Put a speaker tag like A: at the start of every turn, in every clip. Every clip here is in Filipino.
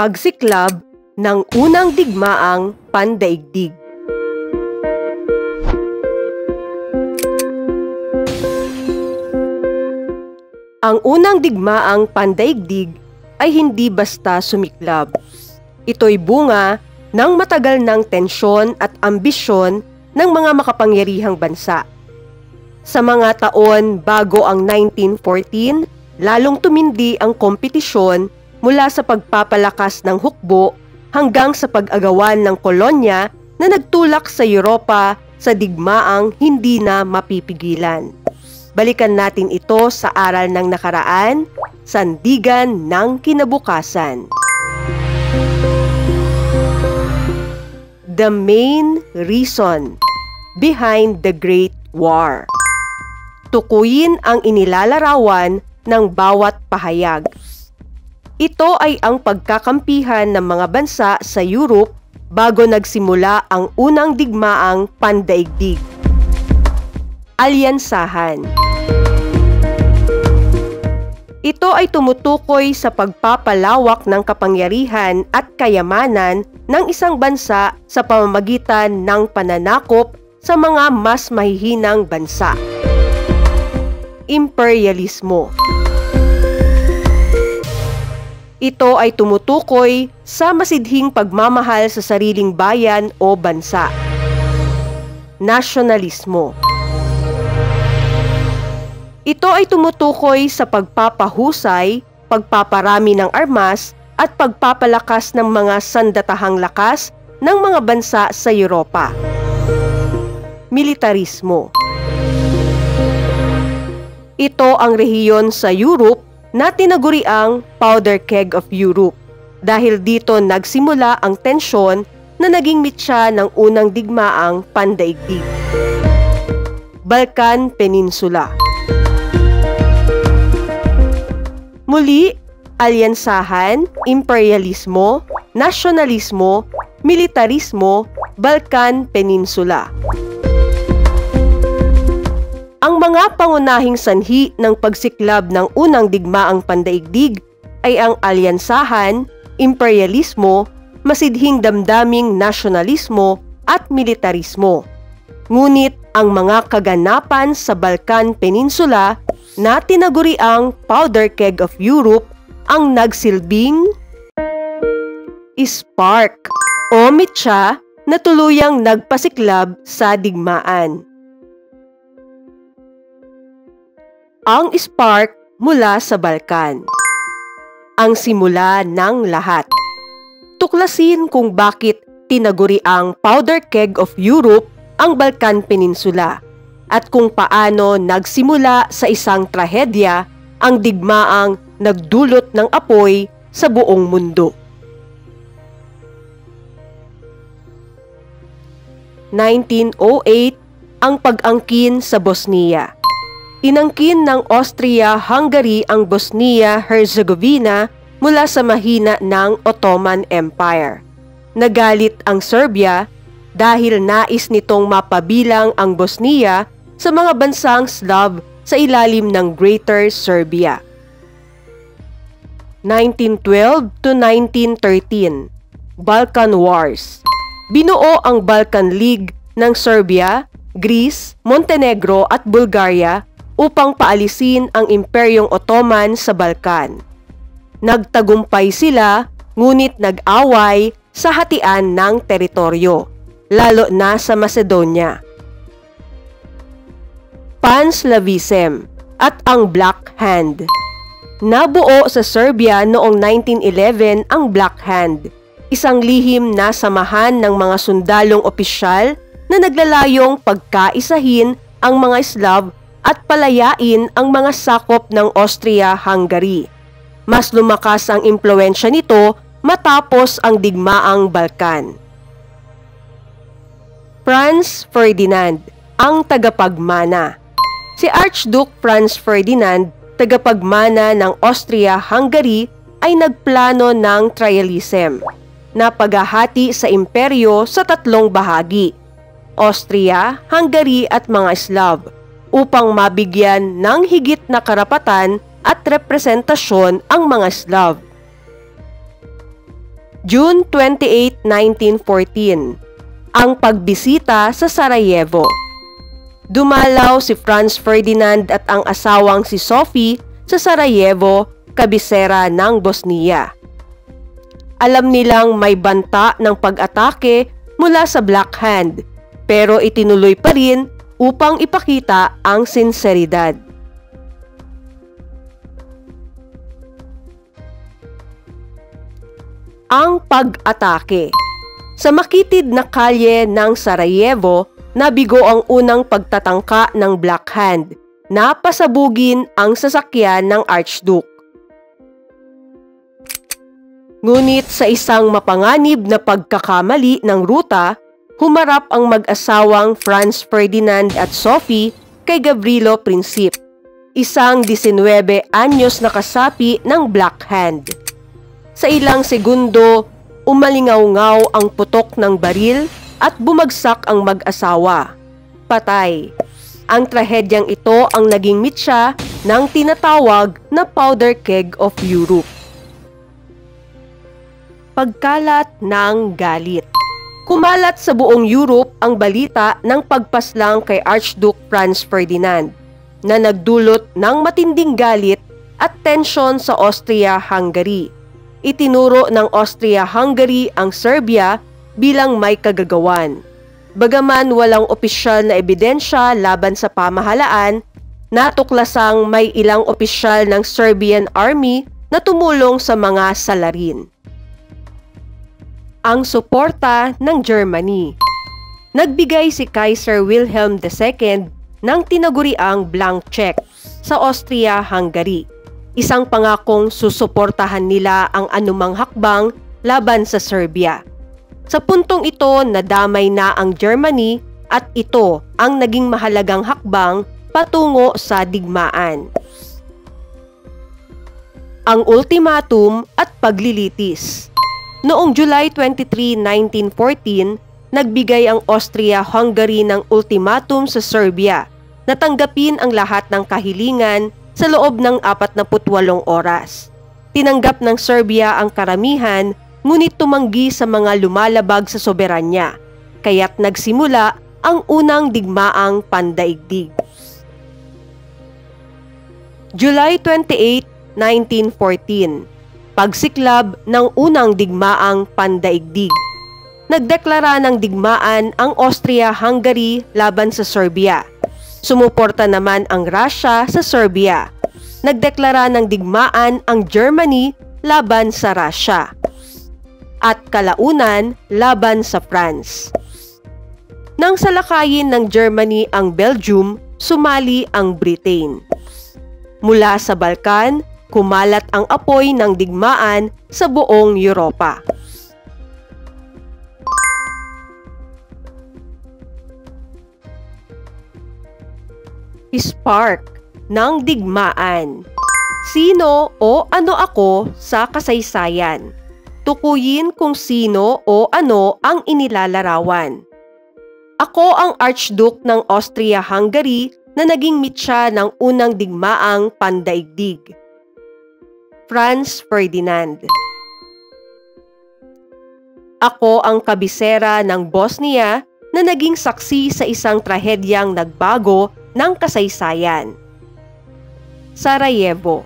A: Pagsiklab ng unang digmaang pandaigdig. Ang unang digmaang pandaigdig ay hindi basta sumiklab. Ito'y bunga ng matagal ng tensyon at ambisyon ng mga makapangyarihang bansa. Sa mga taon bago ang 1914, lalong tumindi ang kompetisyon mula sa pagpapalakas ng hukbo hanggang sa pag-agawan ng kolonya na nagtulak sa Europa sa digmaang hindi na mapipigilan. Balikan natin ito sa aral ng nakaraan, sandigan ng kinabukasan. The main reason behind the Great War. Tukuyin ang inilalarawan ng bawat pahayag. Ito ay ang pagkakampihan ng mga bansa sa Europe bago nagsimula ang unang digmaang pandaigdig. Alyansahan. Ito ay tumutukoy sa pagpapalawak ng kapangyarihan at kayamanan ng isang bansa sa pamamagitan ng pananakop sa mga mas mahihinang bansa. Imperialismo. Ito ay tumutukoy sa masidhing pagmamahal sa sariling bayan o bansa. Nasyonalismo. Ito ay tumutukoy sa pagpapahusay, pagpaparami ng armas at pagpapalakas ng mga sandatahang lakas ng mga bansa sa Europa. Militarismo. Ito ang rehiyon sa Europe na tinaguriang Powder Keg of Europe dahil dito nagsimula ang tensyon na naging mitya ng unang digmaang pandaigdig. Balkan Peninsula. Muli, alyansahan, imperialismo, nasyonalismo, militarismo, Balkan Peninsula. Ang mga pangunahing sanhi ng pagsiklab ng unang digmaang pandaigdig ay ang alyansahan, imperialismo, masidhing damdaming nasyonalismo at militarismo. Ngunit ang mga kaganapan sa Balkan Peninsula na tinaguriang Powder Keg of Europe ang nagsilbing spark o mitya na tuluyang nagpasiklab sa digmaan. Ang spark mula sa Balkan. Ang simula ng lahat. Tuklasin kung bakit tinaguriang Powder Keg of Europe ang Balkan Peninsula at kung paano nagsimula sa isang trahedya ang digmaang nagdulot ng apoy sa buong mundo. 1908, ang pag-angkin sa Bosnia. Inangkin ng Austria-Hungary ang Bosnia-Herzegovina mula sa mahina ng Ottoman Empire. Nagalit ang Serbia dahil nais nitong mapabilang ang Bosnia sa mga bansang Slav sa ilalim ng Greater Serbia. 1912 to 1913, Balkan Wars. Binuo ang Balkan League ng Serbia, Greece, Montenegro at Bulgaria upang paalisin ang Imperyong Ottoman sa Balkan. Nagtagumpay sila, ngunit nag-away sa hatian ng teritoryo, lalo na sa Macedonia. Pan-Slavism at ang Black Hand. Nabuo sa Serbia noong 1911 ang Black Hand, isang lihim na samahan ng mga sundalong opisyal na naglalayong pagkaisahin ang mga Slav at palayain ang mga sakop ng Austria-Hungary. Mas lumakas ang impluwensya nito matapos ang digmaang Balkan. Franz Ferdinand, ang tagapagmana. Si Archduke Franz Ferdinand, tagapagmana ng Austria-Hungary, ay nagplano ng trialism na paghahati sa imperyo sa tatlong bahagi, Austria, Hungary at mga Slav, upang mabigyan ng higit na karapatan at representasyon ang mga Slav. June 28, 1914. Ang pagbisita sa Sarajevo. Dumalaw si Franz Ferdinand at ang asawang si Sophie sa Sarajevo, kabisera ng Bosnia. Alam nilang may banta ng pag-atake mula sa Black Hand, pero itinuloy pa rin upang ipakita ang sinseridad. Ang pag-atake. Sa makitid na kalye ng Sarajevo, nabigo ang unang pagtatangka ng Black Hand na pasabugin ang sasakyan ng Archduke. Ngunit sa isang mapanganib na pagkakamali ng ruta, humarap ang mag-asawang Franz Ferdinand at Sophie kay Gavrilo Princip, isang 19 anyos na kasapi ng Black Hand. Sa ilang segundo, umalingaw-ngaw ang putok ng baril at bumagsak ang mag-asawa. Patay. Ang trahedyang ito ang naging mitya ng tinatawag na Powder Keg of Europe. Pagkalat ng galit. Kumalat sa buong Europe ang balita ng pagpaslang kay Archduke Franz Ferdinand na nagdulot ng matinding galit at tensyon sa Austria-Hungary. Itinuro ng Austria-Hungary ang Serbia bilang may kagagawan. Bagaman walang opisyal na ebidensya laban sa pamahalaan, natuklasang may ilang opisyal ng Serbian Army na tumulong sa mga salarin. Ang suporta ng Germany. Nagbigay si Kaiser Wilhelm II ng tinaguriang blank check sa Austria-Hungary, isang pangakong susuportahan nila ang anumang hakbang laban sa Serbia. Sa puntong ito, nadamay na ang Germany at ito ang naging mahalagang hakbang patungo sa digmaan. Ang ultimatum at paglilitis. Noong July 23, 1914, nagbigay ang Austria-Hungary ng ultimatum sa Serbia na tanggapin ang lahat ng kahilingan sa loob ng 48 oras. Tinanggap ng Serbia ang karamihan, ngunit tumanggi sa mga lumalabag sa soberanya, kaya't nagsimula ang unang digmaang pandaigdig. July 28, 1914. Pagsiklab ng unang digmaang pandaigdig. Nagdeklara ng digmaan ang Austria-Hungary laban sa Serbia. Sumuporta naman ang Russia sa Serbia. Nagdeklara ng digmaan ang Germany laban sa Russia. At kalaunan laban sa France. Nang salakayin ng Germany ang Belgium, sumali ang Britain. Mula sa Balkan, kumalat ang apoy ng digmaan sa buong Europa. Spark ng digmaan. Sino o ano ako sa kasaysayan? Tukuyin kung sino o ano ang inilalarawan. Ako ang Archduke ng Austria-Hungary na naging mitya ng unang digmaang pandaigdig. Franz Ferdinand. Ako ang kabisera ng Bosnia na naging saksi sa isang trahedyang nagbago ng kasaysayan. Sarajevo.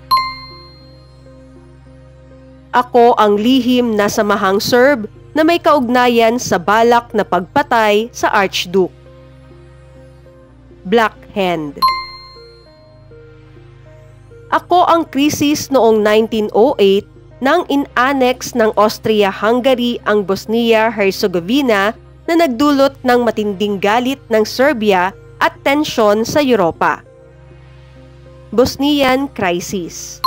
A: Ako ang lihim na samahang Serb na may kaugnayan sa balak na pagpatay sa Archduke. Black Hand. Ako ang krisis noong 1908 nang in-annex ng Austria-Hungary ang Bosnia-Herzegovina na nagdulot ng matinding galit ng Serbia at tensyon sa Europa. Bosnian Crisis.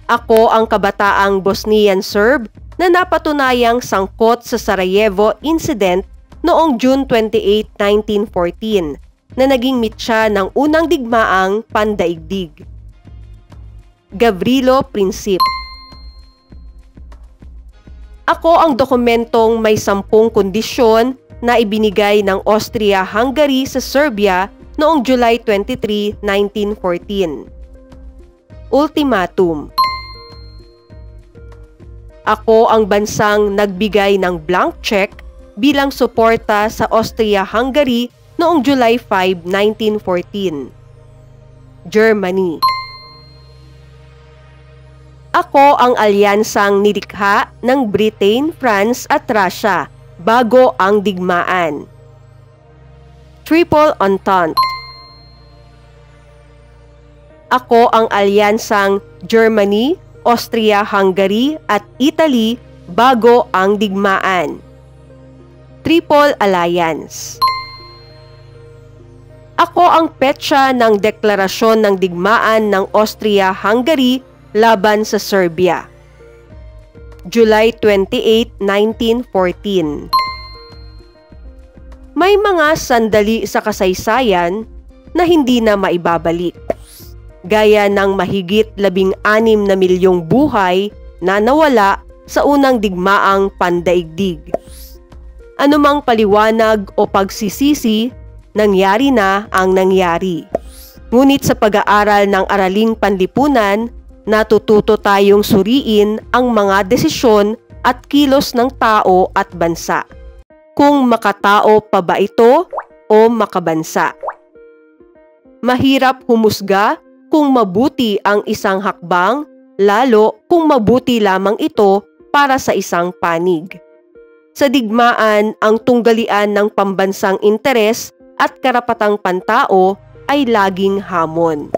A: Ako ang kabataang Bosnian Serb na napatunayang sangkot sa Sarajevo Incident noong June 28, 1914 na naging mitya ng unang digmaang pandaigdig. Gavrilo Princip. Ako ang dokumentong may 10 kondisyon na ibinigay ng Austria-Hungary sa Serbia noong July 23, 1914. Ultimatum. Ako ang bansang nagbigay ng blank check bilang suporta sa Austria-Hungary noong July 5, 1914. Germany. Ako ang alyansang nilikha ng Britain, France at Russia bago ang digmaan. Triple Entente. Ako ang alyansang Germany, Austria-Hungary at Italy bago ang digmaan. Triple Alliance. Ako ang petsa ng deklarasyon ng digmaan ng Austria-Hungary laban sa Serbia. July 28, 1914. May mga sandali sa kasaysayan na hindi na maibabalik, gaya ng mahigit 16 na milyong buhay na nawala sa unang digmaang pandaigdig. Anumang paliwanag o pagsisisi, nangyari na ang nangyari. Ngunit sa pag-aaral ng araling panlipunan, natututo tayong suriin ang mga desisyon at kilos ng tao at bansa. Kung makatao pa ba ito o makabansa. Mahirap humusga kung mabuti ang isang hakbang, lalo kung mabuti lamang ito para sa isang panig. Sa digmaan, ang tunggalian ng pambansang interes at karapatang pantao ay laging hamon.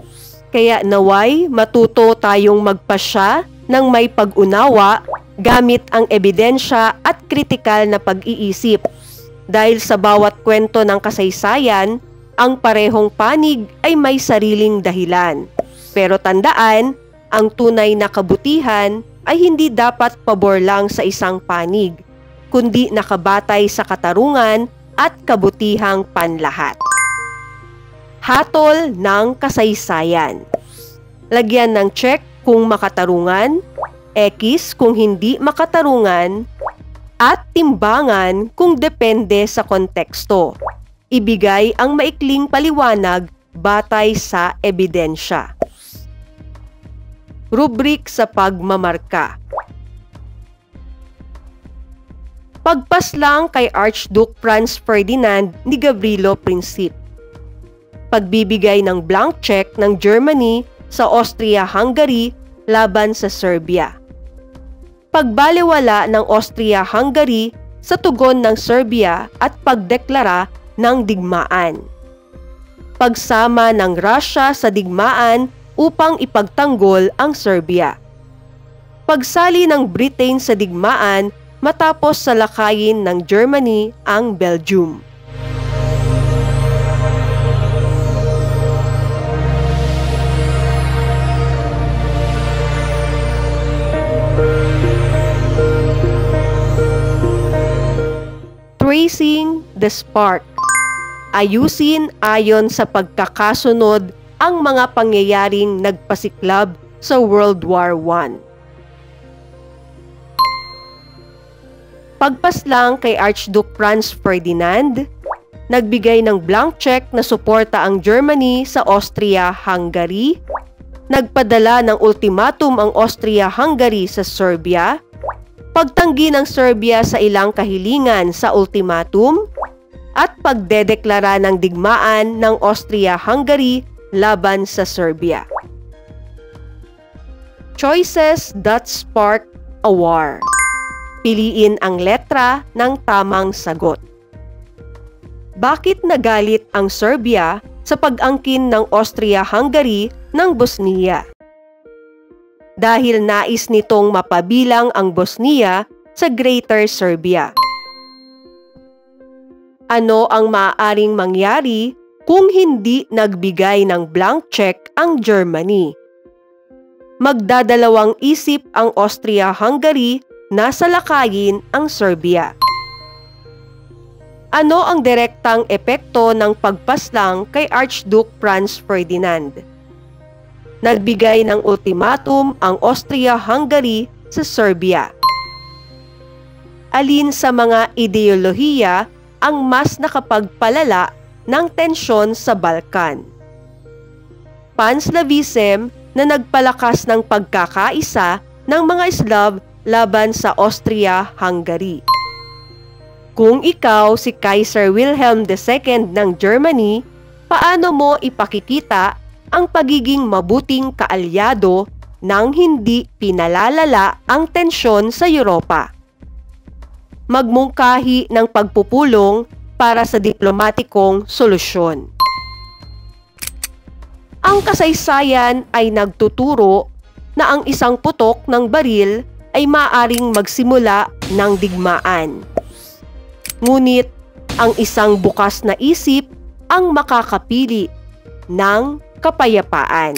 A: Kaya naway matuto tayong magpasya ng may pag-unawa gamit ang ebidensya at kritikal na pag-iisip. Dahil sa bawat kwento ng kasaysayan, ang parehong panig ay may sariling dahilan. Pero tandaan, ang tunay na kabutihan ay hindi dapat pabor lang sa isang panig, kundi nakabatay sa katarungan at kabutihang panlahat. Hatol ng kasaysayan. Lagyan ng check kung makatarungan, X kung hindi makatarungan, at timbangan kung depende sa konteksto. Ibigay ang maikling paliwanag batay sa ebidensya. Rubrik sa pagmamarka. Pagpaslang kay Archduke Franz Ferdinand ni Gavrilo Princip. Pagbibigay ng blank check ng Germany sa Austria-Hungary laban sa Serbia. Pagbalewala ng Austria-Hungary sa tugon ng Serbia at pagdeklara ng digmaan. Pagsama ng Russia sa digmaan upang ipagtanggol ang Serbia. Pagsali ng Britain sa digmaan matapos salakayin ng Germany ang Belgium. Tracing the spark. Ayusin ayon sa pagkakasunod ang mga pangyayaring nagpasiklab sa World War I. Pagpaslang kay Archduke Franz Ferdinand, nagbigay ng blank check na suporta ang Germany sa Austria-Hungary, nagpadala ng ultimatum ang Austria-Hungary sa Serbia, pagtanggi ng Serbia sa ilang kahilingan sa ultimatum, at pagdedeklara ng digmaan ng Austria-Hungary laban sa Serbia. Choices that spark a war. Piliin ang letra ng tamang sagot. Bakit nagalit ang Serbia sa pag-angkin ng Austria-Hungary ng Bosnia? Dahil nais nitong mapabilang ang Bosnia sa Greater Serbia. Ano ang maaaring mangyari kung hindi nagbigay ng blank check ang Germany? Magdadalawang isip ang Austria-Hungary na salakayin ang Serbia. Ano ang direktang epekto ng pagpaslang kay Archduke Franz Ferdinand? Nagbigay ng ultimatum ang Austria-Hungary sa Serbia. Alin sa mga ideolohiya ang mas nakapagpalala ng tensyon sa Balkan? Pan-Slavism na nagpalakas ng pagkakaisa ng mga Slav laban sa Austria-Hungary. Kung ikaw si Kaiser Wilhelm II ng Germany, paano mo ipakikita ang pagiging mabuting kaalyado nang hindi pinalalala ang tensyon sa Europa? Magmungkahi ng pagpupulong para sa diplomatikong solusyon. Ang kasaysayan ay nagtuturo na ang isang putok ng baril ay maaaring magsimula ng digmaan. Ngunit ang isang bukas na isip ang makakapili ng kapayapaan.